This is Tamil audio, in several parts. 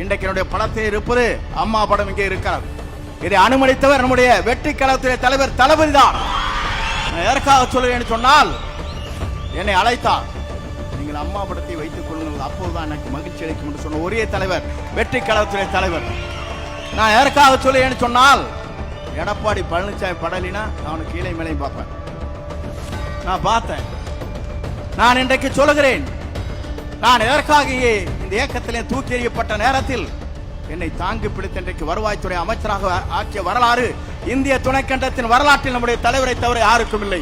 இன்றைக்கு என்னுடைய படத்தில் இருப்பது அம்மா படம் இங்கே இருக்கிறது. இதை அனுமதித்தவர் நம்முடைய வெற்றி கழகத்துடைய தலைவர் தளபதி தான். எதற்காக சொல்லுவேன் சொன்னால், என்னை அழைத்தார், நீங்கள் அம்மா படத்தை வைத்துக் கொள்ளுங்கள், அப்போதுதான் எனக்கு மகிழ்ச்சி அளிக்கும் என்று சொன்ன ஒரே தலைவர் வெற்றி கழகத்துடைய தலைவர். நான் எதற்காக சொல்லுவேன் சொன்னால், எடப்பாடி பழனிசாமி படலினா அவனுக்கு கீழே மேலே பார்ப்பேன். நான் பார்த்தேன். நான் இன்றைக்கு சொல்லுகிறேன், நான் எதற்காக இந்த இயக்கத்திலே தூக்கி எறியப்பட்ட நேரத்தில் என்னை தாங்கி பிடித்த இன்றைக்கு வருவாய்த்துறை அமைச்சராக ஆக்கிய வரலாறு இந்திய துணைக்கண்டத்தின் வரலாற்றில் நம்முடைய தலைவரை தவிர யாருக்கும் இல்லை.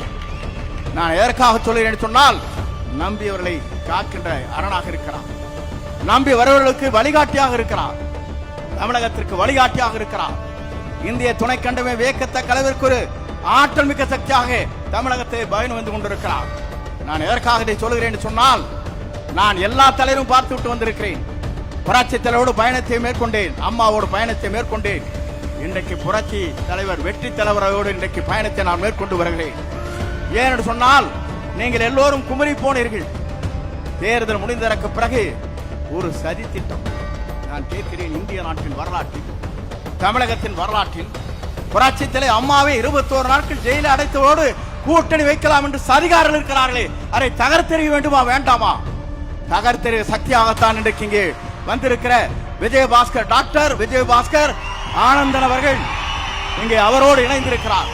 நான் எதற்காக சொல்லுகிறேன் சொன்னால், நம்பியவர்களை காக்கின்ற அரணாக இருக்கிறார், நம்பி வருவர்களுக்கு வழிகாட்டியாக இருக்கிறார், தமிழகத்திற்கு வழிகாட்டியாக இருக்கிறார். இந்திய துணைக்கண்டமே வியக்கத்தக்க அளவிற்கு ஒரு ஆற்றல் மிக்க சக்தியாக தமிழகத்தை பயணம் வந்து கொண்டிருக்கிறார். நான் எதற்காக இதை சொல்லுகிறேன் சொன்னால், நான் எல்லா தலைவரும் பார்த்து விட்டு வந்திருக்கிறேன். புரட்சி தலைவரோடு பயணத்தை மேற்கொண்டேன், அம்மாவோடு பயணத்தை மேற்கொண்டேன். இன்றைக்கு புரட்சி தலைவர் வெற்றி தலைவரோடு இன்றைக்கு பயணத்தை நான் மேற்கொண்டு வருகிறேன். ஏனென்று சொன்னால், நீங்கள் எல்லோரும் குமரி போனீர்கள். தேர்தல் முடிந்ததற்கு பிறகு ஒரு சதி திட்டம் நான் கேட்கிறேன். இந்திய நாட்டின் வரலாற்றில், தமிழகத்தின் வரலாற்றில் புரட்சி தலைவர் அம்மாவை 21 நாட்கள் ஜெயிலில் அடைத்தவோடு கூட்டணி வைக்கலாம் என்று சதிகாரர்கள் இருக்கிறார்களே, அதை தகர்த்தெறிய வேண்டுமா வேண்டாமா? தகர்த்தெறிய சக்தியாகத்தான் இன்றைக்கு இங்கே வந்திருக்கிற விஜயபாஸ்கர், டாக்டர் விஜயபாஸ்கர் ஆனந்தன் அவர்கள் இங்கே அவரோடு இணைந்திருக்கிறார்.